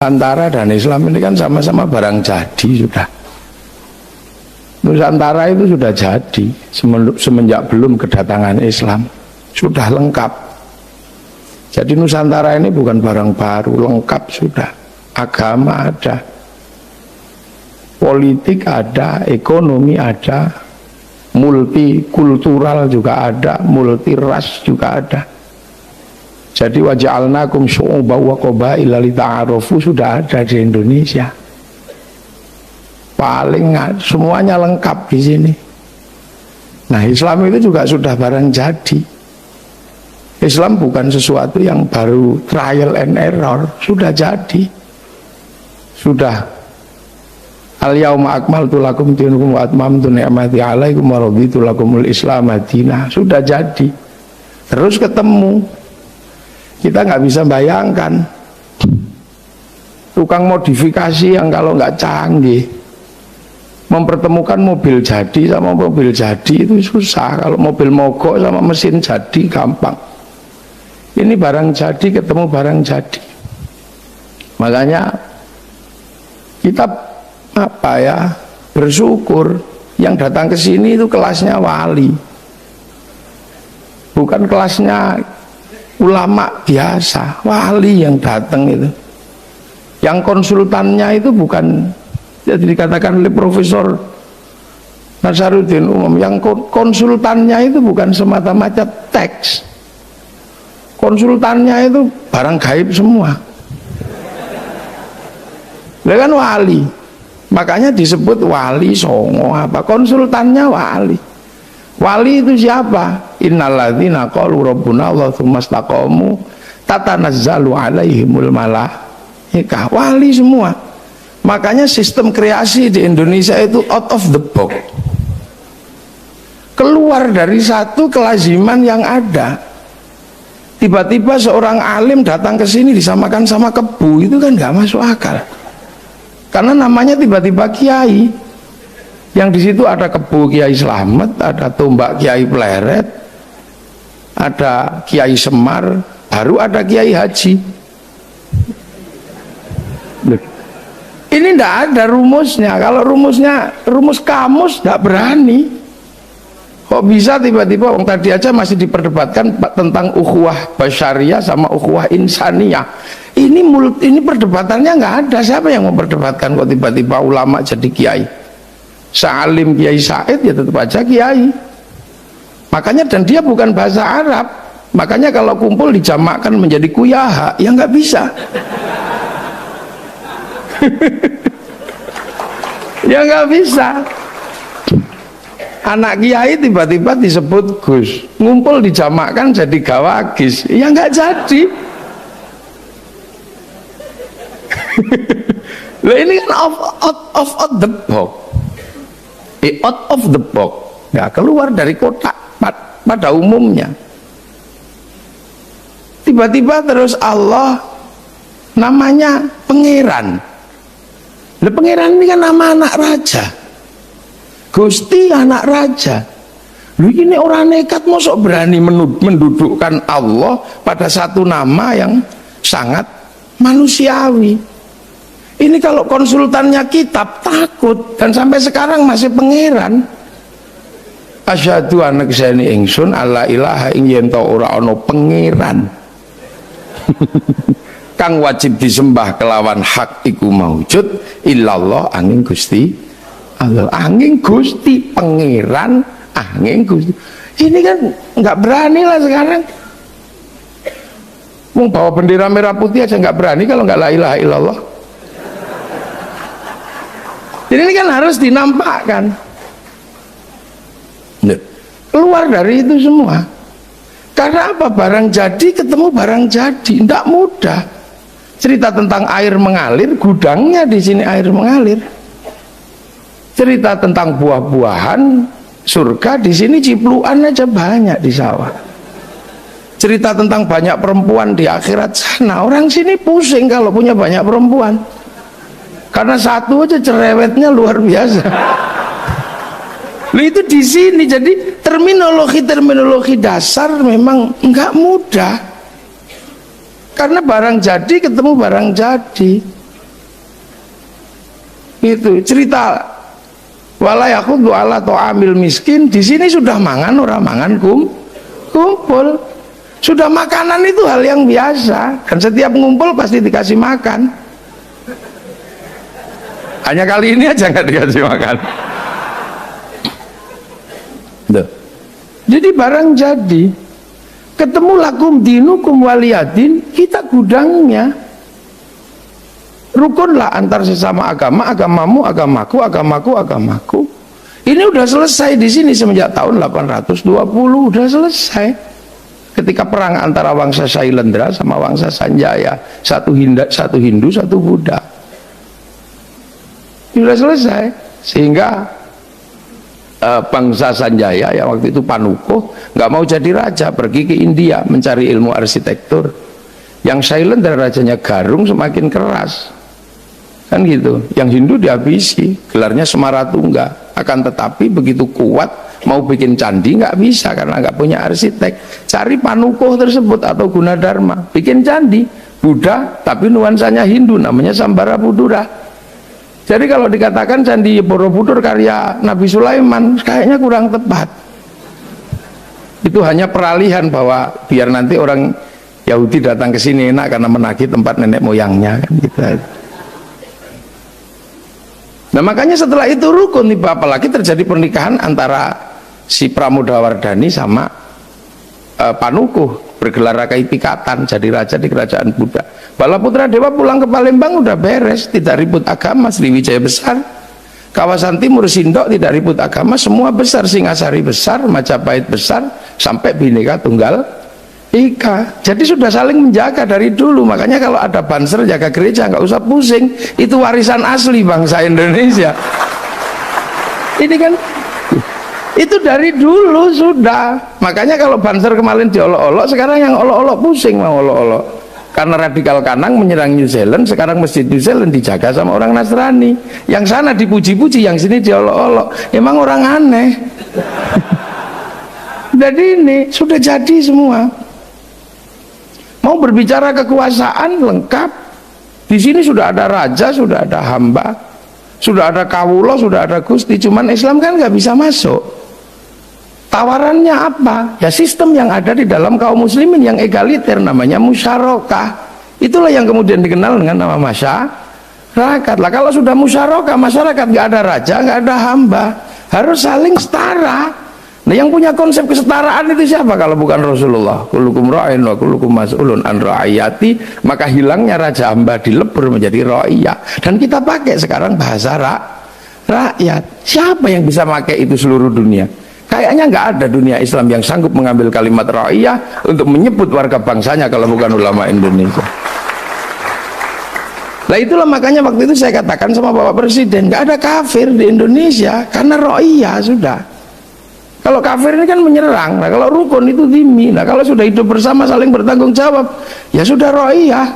Nusantara dan Islam ini kan sama-sama barang jadi sudah. Nusantara itu sudah jadi semenjak belum kedatangan Islam, sudah lengkap. Jadi Nusantara ini bukan barang baru, lengkap sudah. Agama ada, politik ada, ekonomi ada, multikultural juga ada, multiras juga ada. Jadi waja'alnakum syu'uban wa qabaila lita'arafu sudah ada di Indonesia. Paling semuanya lengkap di sini. Nah, Islam itu juga sudah barang jadi. Islam bukan sesuatu yang baru trial and error, sudah jadi. Sudah al-yauma akmaltu lakum dinakum wa atmamtu ni'mati 'alaikum wa raditu lakumul Islam madinah. Sudah jadi. Terus ketemu. Kita nggak bisa bayangkan tukang modifikasi yang kalau nggak canggih mempertemukan mobil jadi sama mobil jadi itu susah. Kalau mobil mogok sama mesin jadi gampang. Ini barang jadi ketemu barang jadi. Makanya kita bersyukur yang datang ke sini itu kelasnya wali, bukan kelasnya ulama biasa. Wali yang datang itu, yang konsultannya itu bukan, jadi dikatakan oleh Profesor Nasaruddin Umam, yang konsultannya itu bukan semata-mata teks, konsultannya itu barang gaib semua. Dia kan wali, makanya disebut wali songo apa, konsultannya wali. Wali itu siapa? Innalladzina qalu rabbuna Allah tsumma istaqamu tatanazzalu alaihimul malaikah. Wali semua. Makanya sistem kreasi di Indonesia itu out of the box, keluar dari satu kelaziman yang ada. Tiba-tiba seorang alim datang ke sini disamakan sama kebu, itu kan nggak masuk akal. Karena namanya tiba-tiba kiai. Yang di situ ada kebu Kiai Slamet, ada tombak Kiai Pleret, ada Kiai Semar, baru ada Kiai Haji. Ini tidak ada rumusnya. Kalau rumus kamus tidak berani. Kok bisa tiba-tiba orang tadi aja masih diperdebatkan tentang ukhuwah basyariyah sama ukhuwah insaniyah. Ini perdebatannya nggak ada. Siapa yang memperdebatkan kok tiba-tiba ulama jadi kiai? Salim Kiai Said ya tetap aja kiai. Makanya, dan dia bukan bahasa Arab, makanya kalau kumpul dijamakkan menjadi kuyaha ya nggak bisa. Ya nggak bisa. Anak kiai tiba-tiba disebut Gus, ngumpul dijamakkan jadi gawagis ya nggak jadi. Lah ini kan out of the box. Out of the box, nggak keluar dari kotak pada umumnya. Tiba-tiba terus Allah namanya pangeran. Lah pangeran ini kan nama anak raja. Gusti anak raja. Lu ini orang nekat mosok berani mendudukkan Allah pada satu nama yang sangat manusiawi. Ini kalau konsultannya kitab takut, dan sampai sekarang masih pangeran. Asyhadu anna kseni ingsun alla ilaha ing yen ta ora ana pangeran kang wajib disembah kelawan hak iku maujud illallah angin Gusti Allah. Angin Gusti pangeran, angin Gusti. Ini kan nggak berani lah sekarang. Mau bawa bendera merah putih aja nggak berani kalau nggak la ilaha illallah. Jadi ini kan harus dinampakkan. Keluar dari itu semua. Karena apa? Barang jadi ketemu barang jadi, tidak mudah. Cerita tentang air mengalir, gudangnya di sini air mengalir. Cerita tentang buah-buahan surga, di sini cipluan aja banyak di sawah. Cerita tentang banyak perempuan di akhirat sana, orang sini pusing kalau punya banyak perempuan. Karena satu aja cerewetnya luar biasa. Loh, itu di sini. Jadi terminologi dasar memang enggak mudah. Karena barang jadi ketemu barang jadi. Itu cerita wala yakhuddu ala ta'amil miskin, di sini sudah mangan orang mangan kumpul. Sudah makanan itu hal yang biasa, dan setiap ngumpul pasti dikasih makan. Hanya kali ini aja nggak dikasih makan. Duh. Jadi barang jadi, ketemu lakum dinukum waliyadin, kita gudangnya. Rukunlah antar sesama agama, agamamu, agamaku, agamaku, agamaku. Ini udah selesai di sini semenjak tahun 820, udah selesai. Ketika perang antara Wangsa Sailendra sama Wangsa Sanjaya, satu Hindu, satu Buddha. Sudah selesai, sehingga bangsa Sanjaya yang waktu itu Panukuh nggak mau jadi raja, pergi ke India mencari ilmu arsitektur. Yang Sailendra rajanya Garung semakin keras, kan gitu. Yang Hindu dihabisi, gelarnya Semaratungga. Akan tetapi begitu kuat mau bikin candi nggak bisa karena nggak punya arsitek. Cari Panukuh tersebut atau Gunadarma, bikin candi Buddha tapi nuansanya Hindu, namanya Sambarapudura. Jadi kalau dikatakan Candi Borobudur karya Nabi Sulaiman, kayaknya kurang tepat. Itu hanya peralihan bahwa biar nanti orang Yahudi datang ke sini enak karena menagih tempat nenek moyangnya, kan gitu. Nah makanya setelah itu rukun, apalagi terjadi pernikahan antara si Pramodawardhani sama Panukuh, bergelar Rakai Pikatan, jadi raja di kerajaan Buddha. Balaputra Dewa pulang ke Palembang udah beres, tidak ribut agama. Sriwijaya besar, kawasan timur Sindok tidak ribut agama, semua besar. Singasari besar, Majapahit besar, sampai Bhinneka Tunggal Ika. Jadi sudah saling menjaga dari dulu. Makanya kalau ada banser jaga gereja nggak usah pusing, itu warisan asli bangsa Indonesia. Ini kan itu dari dulu sudah. Makanya kalau banser kemarin diolok-olok, sekarang yang olok-olok pusing mau olok-olok. Karena radikal kanan menyerang New Zealand, sekarang masjid New Zealand dijaga sama orang Nasrani. Yang sana dipuji-puji, yang sini diolok-olok. Emang orang aneh. Jadi ini sudah jadi semua. Mau berbicara kekuasaan lengkap. Di sini sudah ada raja, sudah ada hamba, sudah ada kawulo, sudah ada gusti. Cuman Islam kan nggak bisa masuk. Tawarannya apa? Ya sistem yang ada di dalam kaum muslimin yang egaliter, namanya musyarakah. Itulah yang kemudian dikenal dengan nama masyarakat. Lah kalau sudah musyarakah, masyarakat nggak ada raja, nggak ada hamba, harus saling setara. Nah yang punya konsep kesetaraan itu siapa kalau bukan Rasulullah? Kullukum ra'in wa kullukum mas'ulun an ra'iyati. Maka hilangnya raja hamba dilebur menjadi ra'iyah. Dan kita pakai sekarang bahasa rakyat. Siapa yang bisa pakai itu seluruh dunia? Kayaknya nggak ada dunia Islam yang sanggup mengambil kalimat ra'iyah untuk menyebut warga bangsanya kalau bukan ulama Indonesia. Nah itulah makanya waktu itu saya katakan sama Bapak Presiden, nggak ada kafir di Indonesia karena ra'iyah sudah. Kalau kafir ini kan menyerang, nah kalau rukun itu dhimmi. Nah kalau sudah hidup bersama saling bertanggung jawab, ya sudah ra'iyah.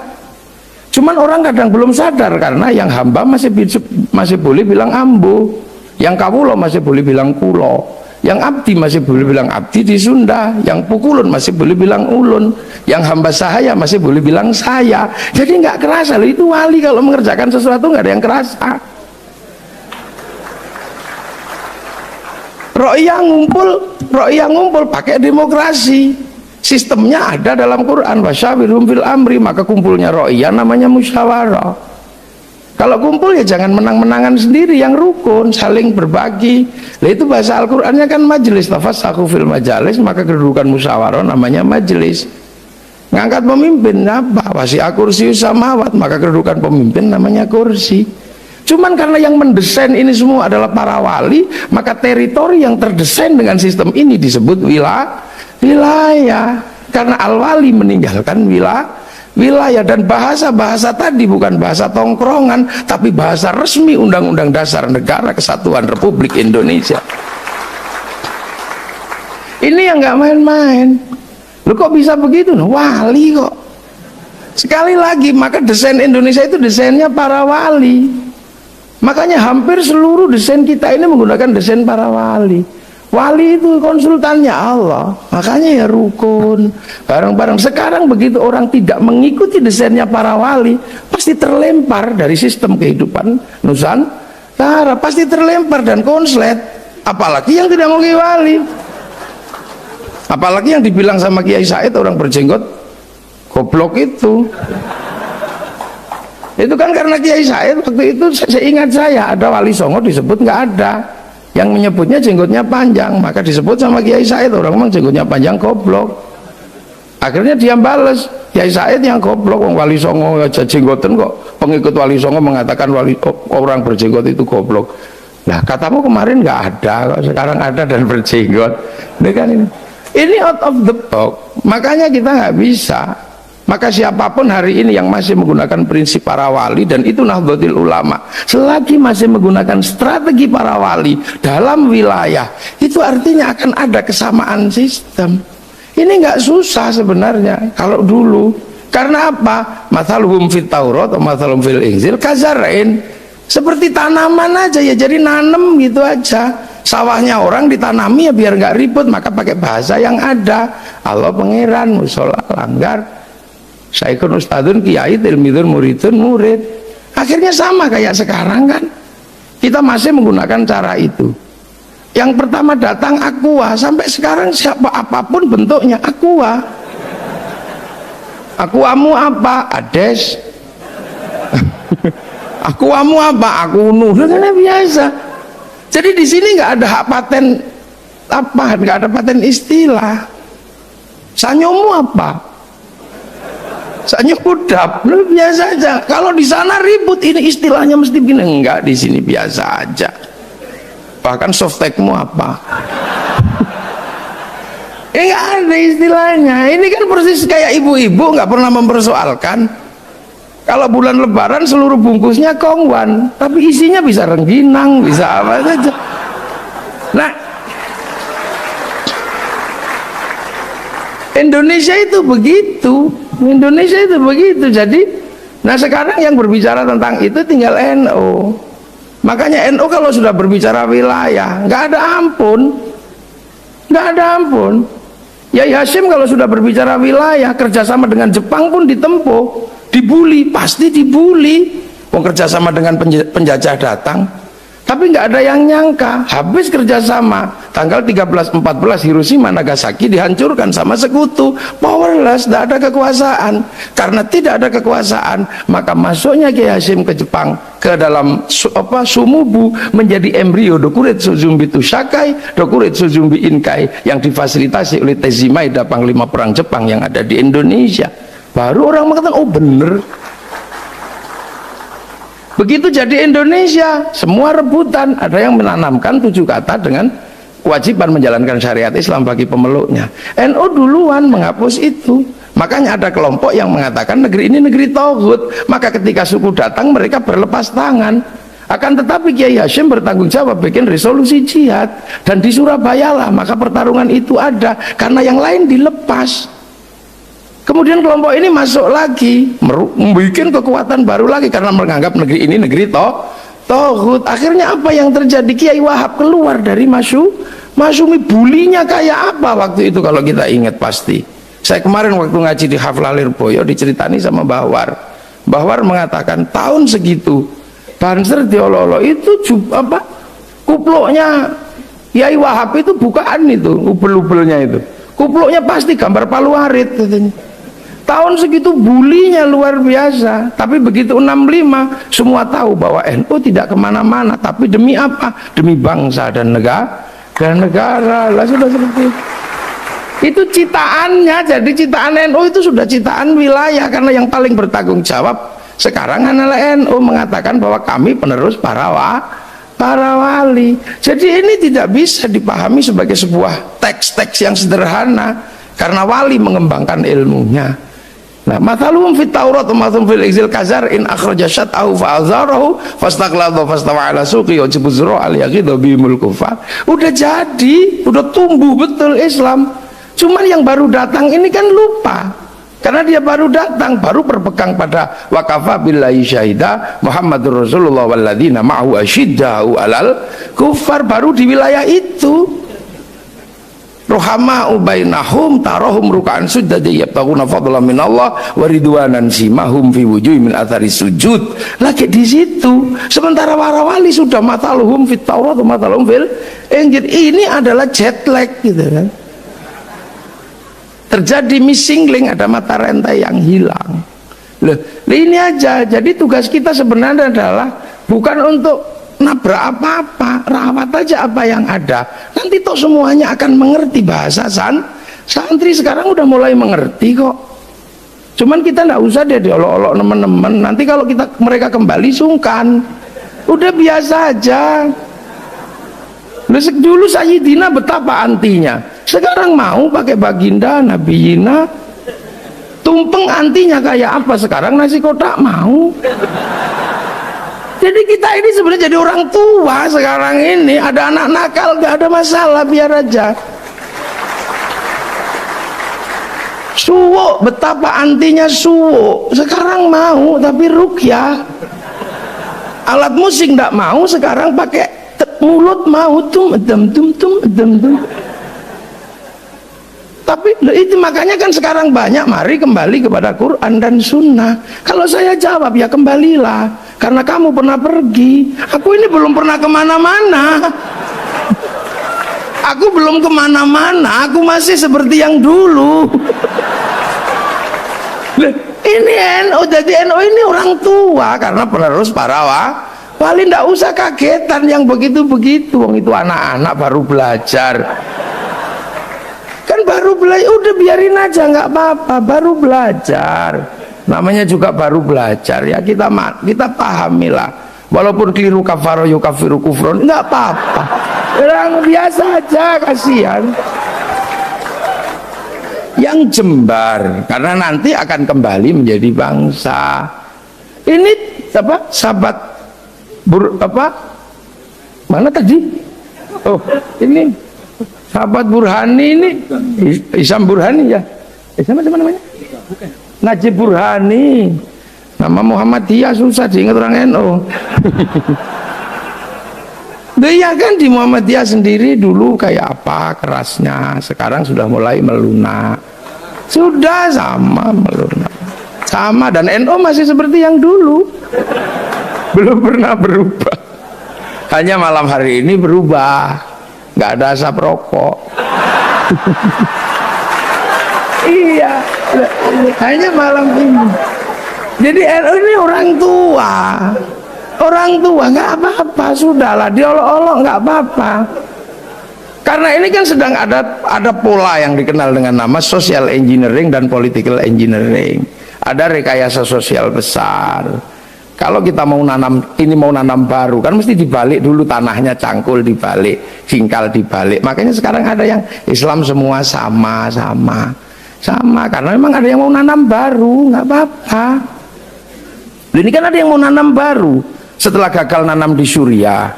Cuman orang kadang belum sadar karena yang hamba masih boleh bilang ambo, yang kawulo masih boleh bilang kulo, yang abdi masih boleh bilang abdi di Sunda, yang pukulun masih boleh bilang ulun, yang hamba sahaya masih boleh bilang saya. Jadi nggak kerasa loh, itu wali kalau mengerjakan sesuatu nggak ada yang kerasa. Ro'iyah ngumpul pakai demokrasi. Sistemnya ada dalam Quran, wasyawirhum fil amri, maka kumpulnya ro'iyah namanya musyawarah. Kalau kumpul ya jangan menang-menangan sendiri, yang rukun, saling berbagi. Nah itu bahasa Al-Qur'annya kan majelis, tafassahu fil majalis, maka kedudukan musyawarah namanya majelis. Ngangkat pemimpin apa? Wasi'a kursiyyus samawat, maka kedudukan pemimpin namanya kursi. Cuman karena yang mendesain ini semua adalah para wali, maka teritori yang terdesain dengan sistem ini disebut wilayah. Karena al-wali meninggalkan wilayah, dan bahasa tadi bukan bahasa tongkrongan, tapi bahasa resmi Undang-Undang Dasar Negara Kesatuan Republik Indonesia. Ini yang nggak main-main. Lu kok bisa begitu? Wali kok. Sekali lagi, maka desain Indonesia itu desainnya para wali. Makanya hampir seluruh desain kita ini menggunakan desain para wali. Wali itu konsultannya Allah, makanya ya rukun bareng-bareng. Sekarang begitu orang tidak mengikuti desainnya para wali, pasti terlempar dari sistem kehidupan Tara pasti terlempar dan konslet, apalagi yang tidak mau Kiai Wali, apalagi yang dibilang sama Kiai Said orang berjenggot goblok itu kan karena Kiai Said waktu itu seingat saya ada Wali Songo disebut nggak ada, yang menyebutnya jenggotnya panjang, maka disebut sama Kiai Said orang memang jenggotnya panjang goblok. Akhirnya dia bales, Kiai Said yang goblok, Wali Songo aja jenggotan kok pengikut Wali Songo mengatakan orang berjenggot itu goblok. Nah katamu kemarin nggak ada, kok sekarang ada dan berjenggot. Ini kan ini out of the box, makanya kita nggak bisa. Maka siapapun hari ini yang masih menggunakan prinsip para wali, dan itu Nahdlatul Ulama, selagi masih menggunakan strategi para wali dalam wilayah, itu artinya akan ada kesamaan sistem. Ini nggak susah sebenarnya kalau dulu. Karena apa? Mathaluhum fit Taurat atau mathaluhum fil Injil kazarain, seperti tanaman aja ya, jadi nanem gitu aja. Sawahnya orang ditanami ya biar nggak ribut, maka pakai bahasa yang ada. Allah pangeran, musola langgar, Syekhun Ustadun Kiai, tilmidun muridun murid. Akhirnya sama kayak sekarang kan, kita masih menggunakan cara itu. Yang pertama datang Aqua, sampai sekarang siapa apapun bentuknya Aqua. Aquamu apa? Ades. Aquamu apa? Aku nuh, kan biasa. Jadi di sini nggak ada hak paten apa, nggak ada paten istilah. Sanyomu apa? Sanyo kudap, biasa aja. Kalau di sana ribut, ini istilahnya mesti begini. Enggak, di sini biasa aja. Bahkan softtekmu apa? Nggak ada istilahnya. Ini kan persis kayak ibu-ibu nggak pernah mempersoalkan. Kalau bulan Lebaran seluruh bungkusnya kongwan, tapi isinya bisa rengginang, bisa apa saja. Nah, Indonesia itu begitu. Indonesia itu begitu. Jadi, nah sekarang yang berbicara tentang itu tinggal NU. Makanya NU kalau sudah berbicara wilayah, nggak ada ampun, nggak ada ampun. Yai Hashim kalau sudah berbicara wilayah, kerjasama dengan Jepang pun ditempuh, dibully, pasti dibully. Mau kerjasama dengan penjajah datang, tapi nggak ada yang nyangka, habis kerjasama tanggal 13-14 Hiroshima Nagasaki dihancurkan sama sekutu, powerless, tidak ada kekuasaan. Karena tidak ada kekuasaan, maka masuknya Kiai Hashim ke Jepang, ke dalam Sumubu, menjadi embrio Dokuretsu Zumbi Tushakai, Dokuretsu Zumbi Inkai, yang difasilitasi oleh Tezimaeda, Panglima Perang Jepang yang ada di Indonesia. Baru orang mengatakan, oh bener. Begitu jadi Indonesia, semua rebutan. Ada yang menanamkan 7 kata dengan kewajiban menjalankan syariat Islam bagi pemeluknya. NU duluan menghapus itu. Makanya ada kelompok yang mengatakan negeri ini negeri tauhid. Maka ketika suku datang mereka berlepas tangan. Akan tetapi Kiai Hashim bertanggung jawab bikin resolusi jihad, dan di Surabaya lah maka pertarungan itu ada, karena yang lain dilepas. Kemudian kelompok ini masuk lagi, membuat kekuatan baru lagi karena menganggap negeri ini negeri tauhid. Akhirnya apa yang terjadi? Kiai Wahab keluar dari Masyumi. Bulinya kayak apa waktu itu kalau kita ingat pasti. Saya kemarin waktu ngaji di Haflah Lirboyo diceritani sama Mbah War. Mbah War mengatakan tahun segitu Banser diololo itu kupluknya Kiai Wahab itu bukaan itu, ubel-ubelnya itu. Kupluknya pasti gambar palu arit katanya. Tahun segitu bulinya luar biasa. Tapi begitu 65 semua tahu bahwa NU tidak kemana-mana, tapi demi apa? Demi bangsa dan negara. Lah sudah seperti itu citaannya. Jadi citaan NU itu sudah citaan wilayah, karena yang paling bertanggung jawab sekarang adalah NU, mengatakan bahwa kami penerus para wali. Jadi ini tidak bisa dipahami sebagai sebuah teks-teks yang sederhana, karena wali mengembangkan ilmunya. Nah, mathaluhum fit Taurat wa mathaluhum fil Injil kazar'in akhraja syat'ahu fa'azarahu fastaghlaba fastawa 'ala suqi yujibu zurra al-yaghidha bihimul kufar. Udah jadi, udah tumbuh betul Islam. Cuman yang baru datang ini kan lupa. Karena dia baru datang, baru berpegang pada waqafa billahi syahida Muhammadur Rasulullah walladzina ma'ahu asyidda'u 'alal kufar, baru di wilayah itu. Rohama ubainahum tarahum ruka'an sujud yabtaguna fadlan minallah wa ridwanan simahum fi wujuhihim min athari sujud. Lagi di situ. Sementara para wali sudah mataluhum fit Taurat wa mataluhum fil Injil. Ini adalah jet lag gitu kan. Terjadi missing link, ada mata rantai yang hilang. Loh, ini aja. Jadi tugas kita sebenarnya adalah bukan untuk nabrak apa-apa, rawat aja apa yang ada. Nanti toh semuanya akan mengerti bahasa santri sekarang udah mulai mengerti kok. Cuman kita nggak usah deh diolok-olok teman-teman. Nanti kalau mereka kembali sungkan. Udah biasa aja. Dulu Sayyidina betapa antinya. Sekarang mau pakai baginda, nabiyina. Tumpeng antinya kayak apa sekarang, nasi kotak mau. Jadi kita ini sebenarnya jadi orang tua sekarang ini. Ada anak nakal gak ada masalah, biar aja. Suwo, betapa antinya suwo. Sekarang mau tapi rukyah. Alat musik gak mau, sekarang pakai mulut mau tum. Tapi itu makanya kan sekarang banyak, mari kembali kepada Quran dan Sunnah. Kalau saya jawab ya kembalilah, karena kamu pernah pergi. Aku ini belum pernah kemana-mana. Aku belum kemana-mana. Aku masih seperti yang dulu. Ini NU, jadi NU ini orang tua karena penerus para wali. Ndak usah kagetan yang begitu-begitu. Wong itu anak-anak baru belajar. Kan baru belajar, udah biarin aja nggak apa-apa, baru belajar. Namanya juga baru belajar ya, kita pahamilah. Walaupun keliru kafaro yukafiru kufron, nggak apa-apa. Orang biasa aja, kasihan. Yang Jembar, karena nanti akan kembali menjadi bangsa. Ini apa? Sahabat mana tadi? Oh, ini sahabat Burhani ini, Isam Burhani ya. Siapa namanya? Najib Burhani. Nama Muhammadiyah susah diingat orang NU. Dia kan di Muhammadiyah sendiri dulu kayak apa kerasnya, sekarang sudah mulai melunak. Sudah sama melunak. Sama, dan NU masih seperti yang dulu. Belum pernah berubah. Hanya malam hari ini berubah. Nggak ada asap rokok. Iya, hanya malam ini. Jadi NU ini orang tua nggak apa-apa, sudahlah diolok-olok nggak apa-apa. Karena ini kan sedang ada pola yang dikenal dengan nama social engineering dan political engineering. Ada rekayasa sosial besar. Kalau kita mau nanam baru kan mesti dibalik dulu tanahnya, cangkul dibalik, jingkal dibalik. Makanya sekarang ada yang Islam semua sama karena memang ada yang mau nanam baru, nggak apa-apa. Ini kan ada yang mau nanam baru setelah gagal nanam di Suriah,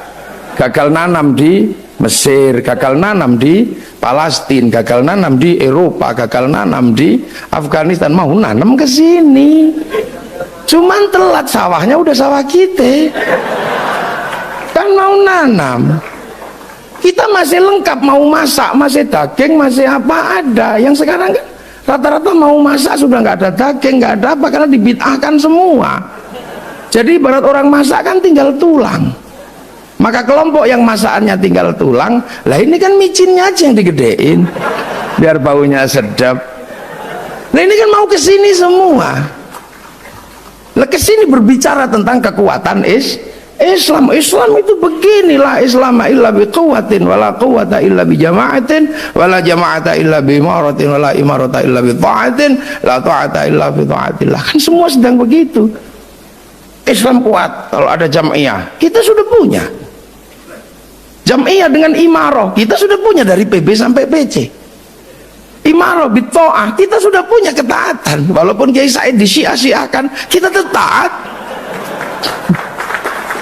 gagal nanam di Mesir, gagal nanam di Palestina, gagal nanam di Eropa, gagal nanam di Afghanistan, mau nanam ke sini. Cuman telat, sawahnya udah sawah kita. Kan mau nanam. Kita masih lengkap, mau masak, masih daging, masih apa ada. Yang sekarang kan rata-rata mau masak sudah nggak ada daging, nggak ada apa, karena dibid'ahkan semua. Jadi ibarat orang masak kan tinggal tulang. Maka kelompok yang masakannya tinggal tulang, lah ini kan micinnya aja yang digedein biar baunya sedap. Nah ini kan mau kesini semua. Lah kesini berbicara tentang kekuatan Islam. Islam itu beginilah, Islam illa biquwatin wala quwata illa bijama'atin wala jama'ata illa bimaratin wala imarata illa bi ta'atin la ta'ata illa bi ta'atillah. Kan semua sedang begitu. Islam kuat kalau ada jam'iyah, kita sudah punya. Jam'iyah dengan imarah, kita sudah punya dari PB sampai PC. Imarah bitta'ah, kita sudah punya ketaatan. Walaupun Kiai Said disyiah-syiahkan, kita tetap.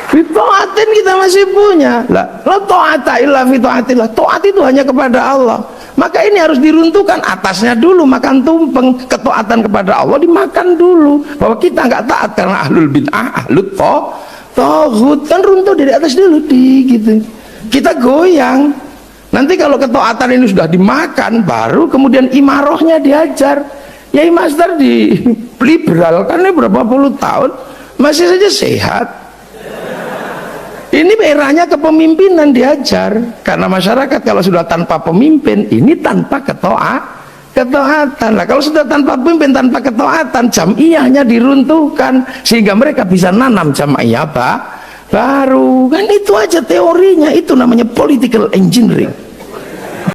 Bitta'atin kita masih punya. La ta'ata illa fi ta'atillah. Ta'at itu hanya kepada Allah. Maka ini harus diruntuhkan, atasnya dulu makan tumpeng. Ketaatan kepada Allah dimakan dulu. Bahwa kita nggak taat karena ahlul bid'ah, ahlul taghut, kan runtuh dari atas dulu gitu. Kita goyang. Nanti kalau ketaatan ini sudah dimakan, baru kemudian imarohnya diajar. Yai Master di liberal kan ini berapa puluh tahun masih saja sehat. Ini eranya kepemimpinan diajar, karena masyarakat kalau sudah tanpa pemimpin ini tanpa ketaatan. Nah, kalau sudah tanpa pemimpin, tanpa ketaatan, jamiyahnya diruntuhkan sehingga mereka bisa nanam jamiyah baru. Kan itu aja teorinya, itu namanya political engineering.